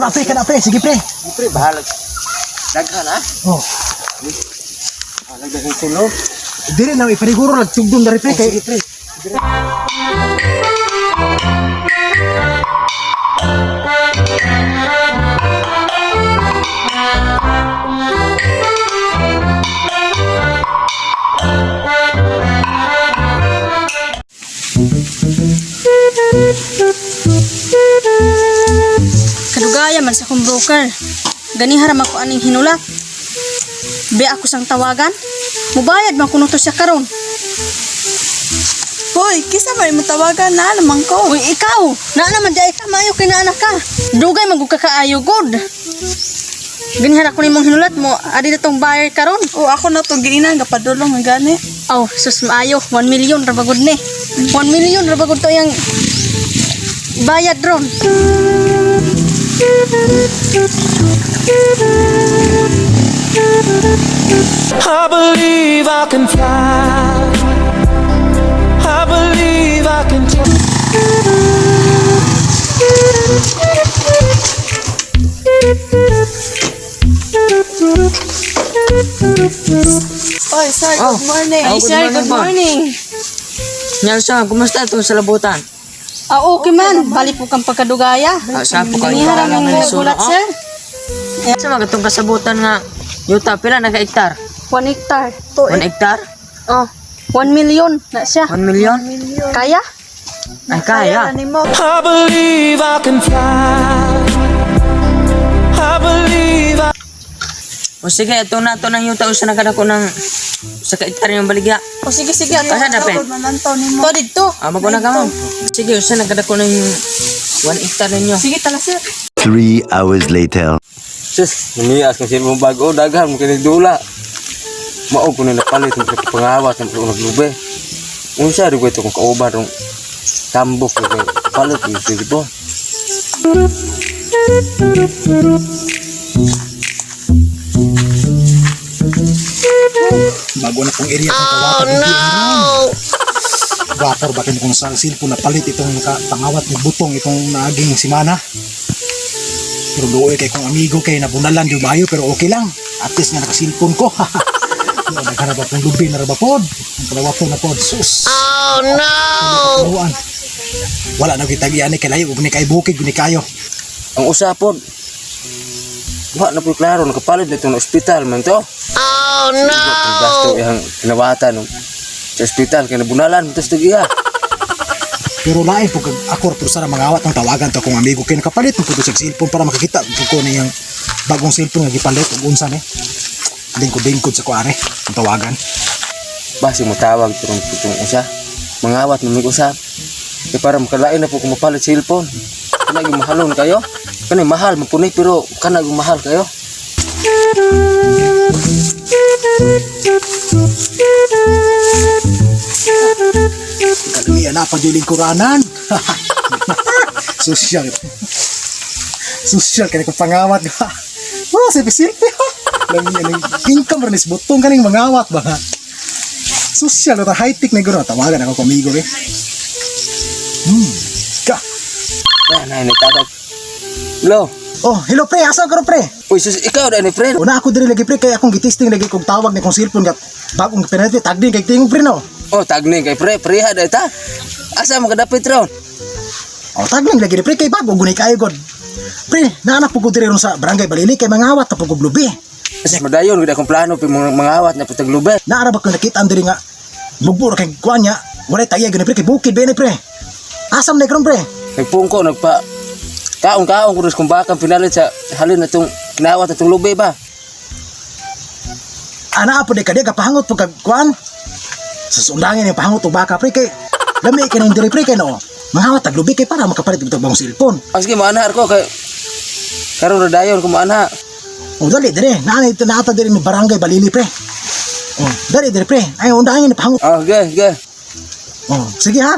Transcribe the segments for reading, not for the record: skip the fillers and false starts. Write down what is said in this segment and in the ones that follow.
Kana pre, sige pre. Pre, bahala. Daghan ha? Oh, Daghan tulog. dire na ipaniguro nagtugdong dari pre kay pre. Kadugaya man sa akong broker. Ganiharam ako aning hinula. Be ako sang tawagan. Mubayad man kuno to siya karon. Hoy, kisa ba mo tawagan na naman ko? Uy, ikaw, na naman di ka maayo kay na anak ka. Dugay magug kakaayo god. Ginihara ko nimong hinulat mo, adi na tong buyer karon. O ako na to giinan gapadulong nga gani. Oh, sus maayo, 1 million ra bagod ni. 1 million ra bagod to yang bayad ron. I believe I can fly. I believe I can Oy, sir, Oh. good morning. Ay, sir, good morning. Nyalsa, kumusta itong salabutan? Ah, okay man. Bali po kang pagkadugaya. Saan po kayo Ginihara parang mong nasulat, gulat, sir. Sa mga itong kasabutan nga, yuta, pila naka-hektar? 1 hectare. 1 hektar? Oh, 1 million na siya. 1 million? Kaya? Ay, kaya. Kaya mo. I believe I can fly. I believe I O sige, ito na ito ng yuta. Usa na kada ko ng sa ka-hektar yung baligya. O sige, sige. Ato. Asa dapit? Manantaw ni mo. To dito. Maguna ka mo. Sige, usa na kada ko ng 1 hektar ninyo. Sige, tala, sir. 3 hours later. Sus, namias kasi mo bago daghan mo kini dula. Mao ko na napalit mo pangawas ng naglube. Unsa ri ko kung kauban rong tambok ko palit ko dito. Bago na pong area kung kawatan ng no! Vapor bakin kung sa cellphone na palit itong pangawat ni butong itong naging simana. Pero doon kay kong amigo kay nabunalan yung bayo pero okay lang. At least nga naka-cellphone ko. Naghanap akong lubi na rabapod. Ang kalawapon na pod. Sus! Oh no! Wala na kita giyan kay layo ug ni kay bukid ni kayo. Ang usapon. Wa na po klaro nakapalit dito ng ospital man to. Oh no. Gasto yang kinawatan sa ospital kay nabunalan tos tugiya. Pero lain po kag ako ra sa mga awat ng tawagan to akong amigo kay nakapalit mo pud sa cellphone para makakita ko niyang bagong cellphone nga gipalit ug unsa ni. Lingkod-lingkod sa kuare ang tawagan. Basi mo tawag turong usa. Mangawat mo mig usap. Kay para makalain na po kung mapalit cellphone. Kana yung mahalon kayo. Kana mahal mo punay pero kana yung mahal kayo. Kaliya na pa yung lingkuranan. Social. Social kaya ko pangawat ka. Oh, silpi-silpi. Lang income rin is butong kaning mangawat ba. Social na high-tech na gano'n. Tawagan ako kamigo eh. Ka. Kaya na tawag. Hello. Oh, hello pre. Asa ka ro pre? Uy, sus, ikaw na ni friend. Una ako diri lagi pre kay akong gitisting lagi kong tawag ni kong cellphone gat bagong penalty tagding kay tingog pre no. Oh, tagning kay preha da ta. Asa mo kadapit ron? Oh, tagning lagi ni pre kay bago gunay kayo god. Pre, naanak po ko diri ron sa barangay Balili kay mangawat ta pug lubi. Kasi madayon gid akong plano pi mga awat na putag lube. Naara ba ko nakita diri nga bugburo kay kuan nya. Wala tayo gani pre kay bukid ba ni pre. Asam na kron pre. Nagpungko nagpa kaong-kaong ko kung bakang pinalit sa halin na itong kinawat na itong lube ba? Ana po di ka kapahangot po kag kuan. Sa sundangin yung pahangot o baka pre kay lami ka na yung diri pre kay no. Mangawat tag lubi kay para makapalit ito bang cellphone. Sige maanhar ko kay karon na dayon ko maanha. O dali diri, naata diri ni barangay Balili pre. Oh, dali diri pre. Ay undangin ni pahangot. Ah, ge. Oh, sige ha.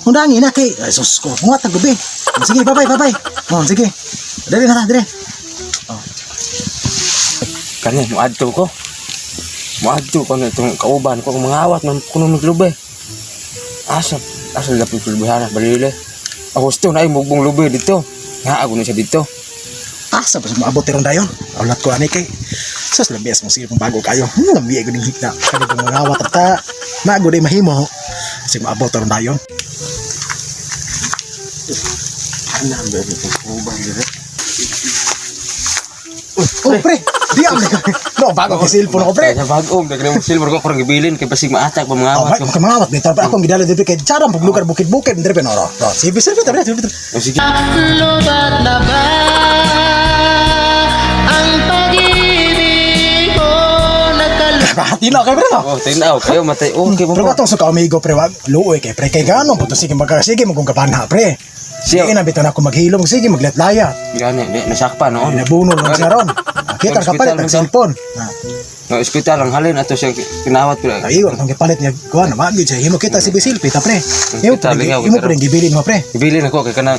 Undangin na kay ay sus ko. Mga tag lubi. Sige, bye. Oh, sige. Dali na diri. Kanya muadto ko. Muadto ko na itong kauban ko mga awat man kuno maglube. Asa dapat lubehan Balili. Ako gusto na ay mugbong lube dito. Nga ako na siya dito. asa ba maabot tirong dayon. Ulat ko ani kay sus labis mo sige bago kayo. Lambi ko ning hikna kani kung mangawat ta. Mago day mahimo. Sige maabot tirong dayon. Ana ba ni ubang dire. Oh pre, diam na ka. No bago ka cellphone ko pre. Kaya bagong dagre mo silver ko kurang gibilin kay basig maatak pa mga Oh, awat ko. kamawat ni tapi ako gidala dito kay charang paglukar bukid-bukid dire penoro. Sige tabre. O sige. Hati na kay pre no. Oh, tinaw kayo matay. Oh, kay Pero mo. katong sa amigo pre wag luoy kay pre kay gano puto sige magkasige mo kung kapanha pre. Sige Siya. na bitaw na ako maghilom sige maglatlaya. Gani, di nasakpa no. Nabuno lang siya ron. Kita kapalit ng cellphone. No, ospital ang halin ato siya kinawat pre. Ay iwan kung kapalit niya kuan na magid siya himo kita si bisilpi ta pre. Hospital, lingaw, Imo kita pre gibilin mo pre. Gibilin ako kay kanang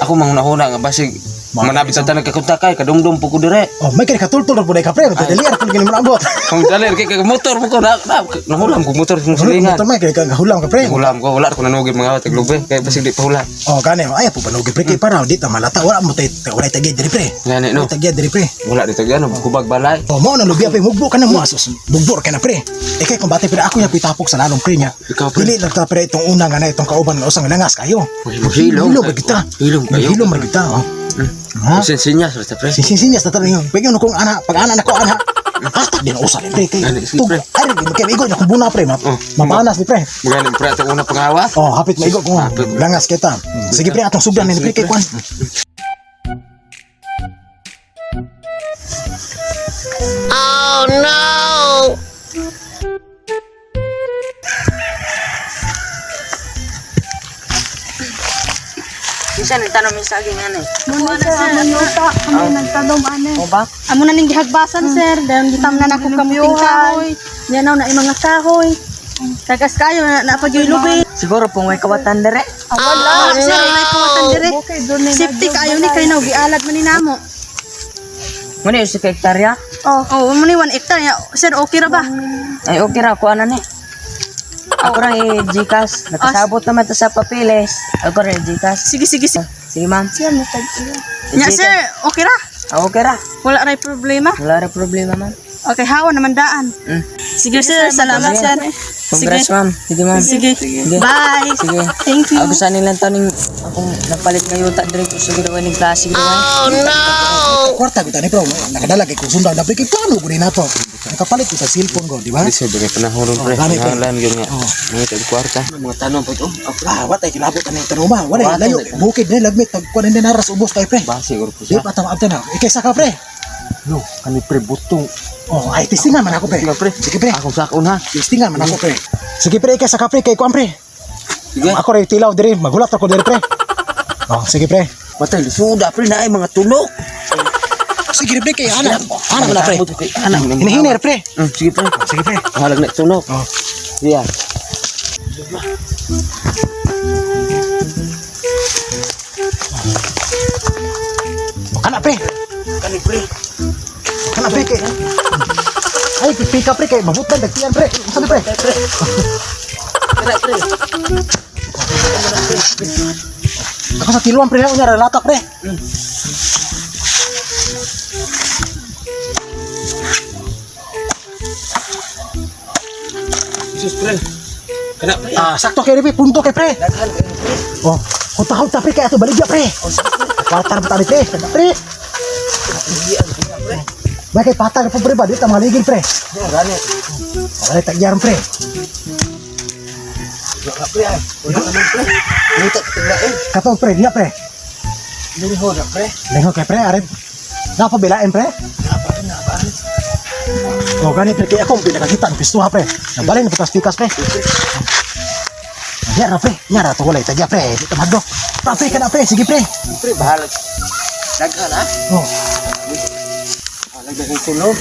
ako manghuna nga basig manabit sa tanang kakuntakay kadungdong po ko dire. Oh may kay katultul ra pud ka pre. Dali ra pud gini mo abot. Kung dalir kay motor mo ko nahulam ko motor kung silingan. Motor may kay kahulam ka pre. Hulam ko wala ko nanugid mga awat glube kay basig di pa hulam. Oh gani ay po panugi pre kay para di ta malata wala mo tay wala tagid diri pre. Gani no. Tagid diri pre. Wala dito gano kubag balay. Oh mo na lubi pa mugbo ka na mo asos. Bugbor ka na pre. Kay kung bati pre ako ya pitapok sa lalong pre niya. Ikaw, pre. Dili lang ta pre itong una nga na itong kauban nga usang langas kayo. Hilom. Hilom kita. Hilom kayo. Hilom ra kita. Oh. Ha? Sinyas sa pre. Sinsinyas na tayo. Pagyan kong ana, pag ana na ko ana. Hashtag din usa ni pre kay. Ano, sige, pre. Ay, kay igo na kung buna pre, mapanas ni pre. Magani pre ato una pangawa. Oh, hapit maigo ko. Langas kita. Sige pre atong sugdan ni pre kay kwan. Isa ni tanong mi sa aging ani. Muna sir, manuta. Kami nagtanong ane. O ba? Amo na ning gihagbasan sir, dayon gitam na nako kamuting kahoy. Yan na yung mga kahoy. Tagas kayo na pagyulubi. Siguro pong may kawatan dire. Wala, sir, may kawatan dire. Safety kayo ni kay na gialad man ni namo. Muna yung si hektarya. Oh, mo ni 1 hectare ya. Sir, okay ra ba? Ay okay ra ko ana ni. Ako ra i-Gcash. Nakasabot naman ta sa papiles. Ako ra i-Gcash. Sige. Sige ma'am. Nya sir, okay ra? Okay ra. Wala ra problema. Wala ra problema ma'am. Okay, hawa naman daan. Sige sir, salamat sir. Congrats ma'am. Sige ma'am. Sige. Bye. Sige. Thank you. Ako sa nilang taning akong napalit ngayon ta dire ko sa ginawa ning klase ko. Kwarta kita ni pro. Nakadala kay kung sundan na pre kay plano ko ni nato. Nakapalit ko sa cellphone ko, di ba? Di siya dengan panahon pre. gani, pre. Lan gyud nga. Mga tag kwarta. Mga tanong pa ito. Watay kilabot ani tanuma. Wala layo. Bukid ni lagmit tag kuan ni naras ubos kay pre. Basi or po Di siya. pa ta maabtan na. Ikay saka pre. No, kani pre butong. Oh, ay testingan man ako pre. Sige pre. Sige pre. Akong sakon ha. Testingan man ako pre. Sige pre ikay saka pre kay kuan pre. Sige. Ako ray tilaw diri, magulat ako diri pre. Oh, sige pre. Matay suda pre na ay mga tunok. Sige pre kay ana. Ana na pre. Anak Hinihiner pre. Sige pre. Sige pre. Halag na tunok. Oh. Iya. Kana pre. Kani pre. Kana pre kay. Ay pika pre kay mabutan dagtian pre. Unsa pre? Kira pre. Ako sa tiluan pre unya relata pre. Jesus pre. Kana pre. Ah, sakto kay pre, punto kay pre. Oh, kutahod ta pre kay ato baligya pre. Oh, patar pa tadi pre. Pre. Bakit patar pa pre ba dito maligil pre? Gani. Ay tagyaran pre. Wala pre ay. Wala naman pre. Muta tinglain. Katong pre, dia pre. Dili ho na pre. Lengo kay pre arin. Napa belain pre? Oh, gani pre kay ako pinakakita ng pistuha pre. Nabalay na pikas pre. Nyara pre, nyara to walay tagya pre. Dito maddo. Pre ka na pre, sige pre. Pre bahala. Daghan ha. Oh, Lagyan ng tunog.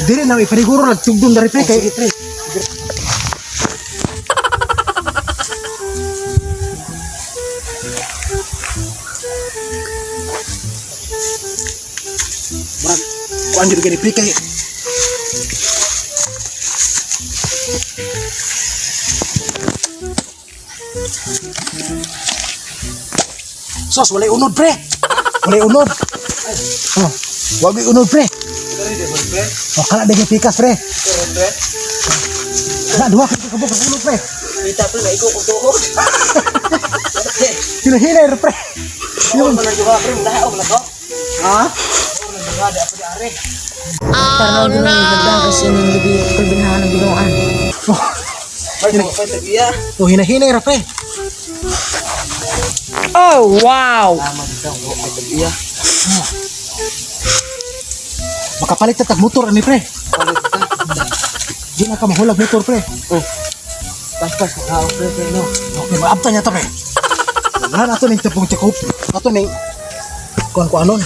dili na ipaniguro nagtugdong dari pre kay pre. Murag kuan jud gani pre kay Sos, walay unod pre. Walay unod. Oh. Wag gyud unod pre. O kana dagi pikas pre. Wala duha ka kabog sa unod pre. Kita pre naigo ko tuhod. Hinahinay ra pre. Yun. Wala juga pre, dahaw na ko. Ha? Oh no. Nagdagas yung gabi kulbinahan ng Ginoon. O hinahinay ra pre. Oh wow. Makapalit ta tag motor ani pre. Di na ka mahulag motor pre. Pas pre no. Okay, maabta niya ta pre. Wala ato ning tapong tikup. Ato ning kuan anon.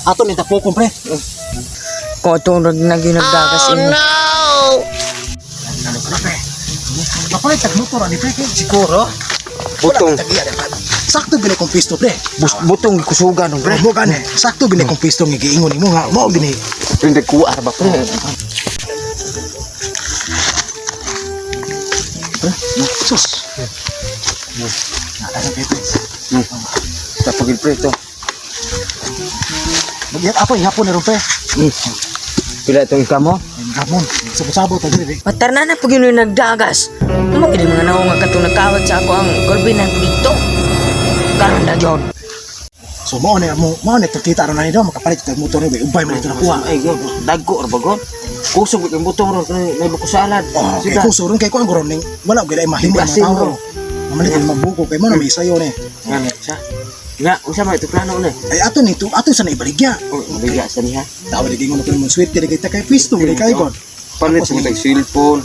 Ato ning tapokon pre. Ko itong nagdagas ini. Makapalit tag motor ani pre kay siguro. Butong. Sakto gini kong pisto pre. Butong kusugan no pre. Mo gani. Sakto gini kong pisto nga giingon nimo nga mao gini. Hindi kuar ba pre. Sus. Ada pre. Tapos pre to. Magyat apa ihapon na ron pre. Pila itong kamo? Gamon. Sabot-sabot ta diri. Patarna na pag yun yung nagdagas. Mo gini mga naong nga katong nakawat sa ako ang kulbinan ko dito. Ganda jod. So mao ni kita ra na nido makapalit tag motor ni ubay man ito na kuha. Ay go. Dagko ra ba go? Kusog itong butong ron may bukusalad. Kay kuso ron kay kuan goron ning wala gyud ay mahimo ang Asin, tao. bro. Mamalit ang mabuko kay mo na may sayo ni. Ngani sa. Nga, usa ba ito plano ni? Ay ato ni ato sa naibaligya. Oh, mabiga sa niya. Tawa di gingon ko mo sweet kay kita kay pisto kay kay god. Palit sa mga cellphone.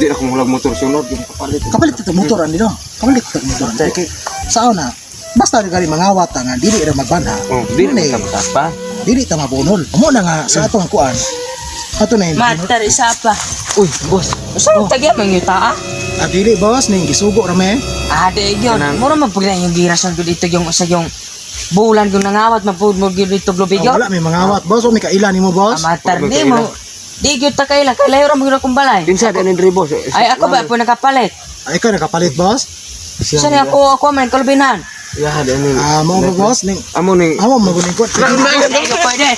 Di ako mulag motor sunod yung kapalit. Kapalit ta motor ani do. Kapalit ta motor. Kay sao na basta gali mangawat nga dili ra magbanha. Oh, di na pa. Dili ta mabunol. Amo na nga sa atong kuan. Ato na yun. Matar isa pa. Uy, boss. Saan tagya man yung taa? Ah, dili boss ning gisugo ra me. Ade yun. Mura man pag yung girason ko dito yung sa yung bulan yung nangawat mapud mo dito globe yun. Wala may mangawat boss o may kaila nimo boss. Matar di mo. Di gyud ta kaila kailayo ra mo gyud akong balay. Kinsa din ni boss. Ay ako ba po nakapalit? Ay ka nakapalit boss. Saan ako man kalbinan? Ya, din ni. Ah, mo ba boss ning Amo ni. amo maguning ko. Hindi ko pwede.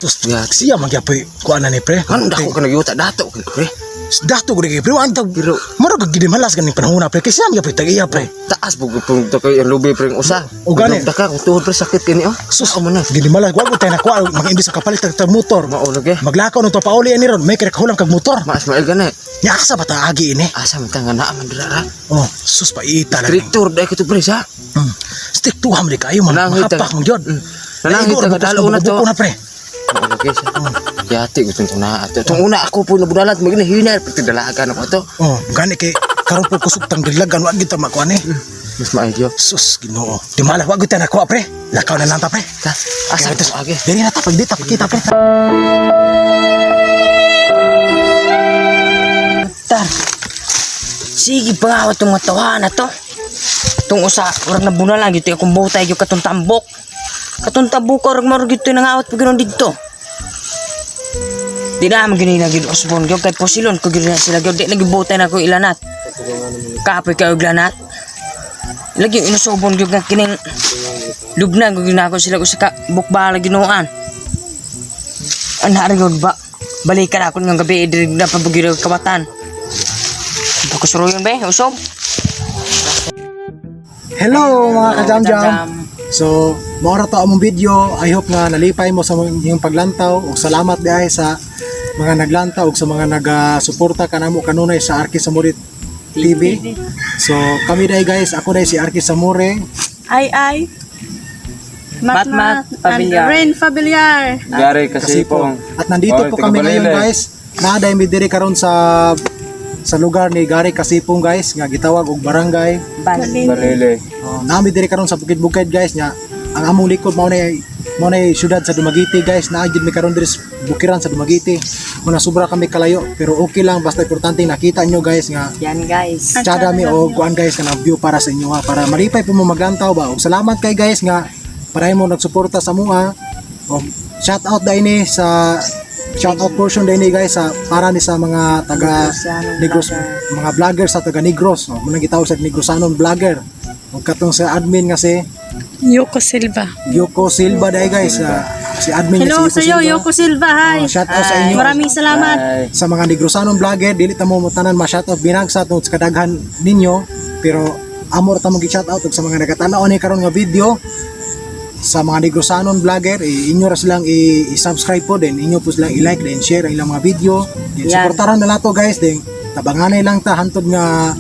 Terus siya magyapoy kuan na ni pre. Kan dako ka nagyuta dato kan pre. Dato gud kay pre antag Pero maro ka gid malas ganing panahon na pre. Kasi siya magyapoy tagiya pre. taas bug pung to kay lubi pre usa. O gani. Daka ko tuhod pre sakit kini oh. Sus amo na. Gid malas wa ko tay na kuan mag-imbis sa kapalit tag motor. Mao lagi. Maglakaw no to pauli ani ron. May kay kahulang kag motor. Mas mail gani. Nya asa ba ta agi ini? Asa man tanga na man dira ra. Oh, sus pa ita lang. Direktor dai ko to pre sa. Stick to ham di kayo man. Nanangit Mahapak mo jud. Nanangit ang dalo na to. Buko na pre. Mao lagi sa. Yati ko tong na ato. Tong una ako po nabudalat magina hinay pati dalagan ako to. Oh, gani kay karon po kusog tang dilagan wa gid ta makuan ni. Mas maayo. Sus Ginoo. Di mala wa gid ta nakuha pre. Lakaw na lang ta pre. Asa to agi. Dili na ta pag di ta pakita pre. Tar. Sige pangawat tong matawa na to. Tong usa urang nabuna lang gito akong butay gyud katong tambok. Katong tambok urang maro gito nangawat pag ganoon dito. Di na man gini lagi usbon gyud kay posilon ko gyud na sila gyud di nagibutay na ko ilanat. Kapoy kayo glanat. Lagi inusubon gyud nga kining lubna gyud na ako sila usa ka bukbala ginoan. Ana gyud ba balikan ako ng gabi diri na pabugiro kawatan. Pagkusuruyon ba usob? Hello mga kajam-jam. So, maura to among video. I hope nga nalipay mo sa iyong paglantaw ug salamat diay sa mga naglantaw ug sa mga nagasuporta kanamo kanunay sa Arki Samore TV. So, kami diay guys, ako diay si Arki Samore. Ay. Matmat And Pabiliar. Rain Familiar. Gari kasi pong. At nandito po kami ngayon guys. Naaday mi diri karon sa lugar ni Gary Kasipong guys nga gitawag og barangay. Balele. Nami diri karon sa bukid-bukid guys nga ang among likod mao na syudad sa Dumaguete guys. Naa gid mi karon diri sa bukiran sa Dumaguete. Muna sobra kami kalayo pero okay lang basta importante nakita nyo guys nga Yan guys. tsada mi o kuan guys kanang view para sa inyo ha para malipay po mo maglantaw ba. Og salamat kay guys nga para mo nagsuporta sa mua Shout out din sa shout out portion din guys sa para ni sa mga taga Negros, mga vlogger sa taga Negros. Muna gitawag sa Negrosanon vlogger. Ug katong sa admin kasi Yoko Silva. Yoko Silva dai guys. Si admin Hello si sa iyo, Yoko Silva. Hi. Shout out sa inyo. Maraming salamat. Sa mga Negrosanon vlogger, dili ta mo tanan ma-shout out binag sa tungod sa kadaghan ninyo, pero amor ta mo gi-shout out ug sa mga nagatanaw ni karon nga video sa mga Negrosanon vlogger, inyo ra silang i-subscribe po din, inyo po silang i-like and share ang ilang mga video. Yan. Suportahan na nato guys, din tabanganay lang ta hantod nga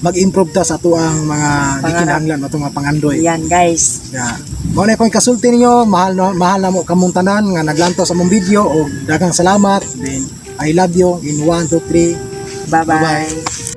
mag-improve ta sa ato ang mga gikinahanglan ato mga pangandoy. Yan guys. Yeah. Mao na ko'y kasulti ninyo, mahal na mo kamong tanan nga naglantaw sa mong video, og daghang salamat. Then I love you in 1 2 3. Bye-bye. Bye-bye.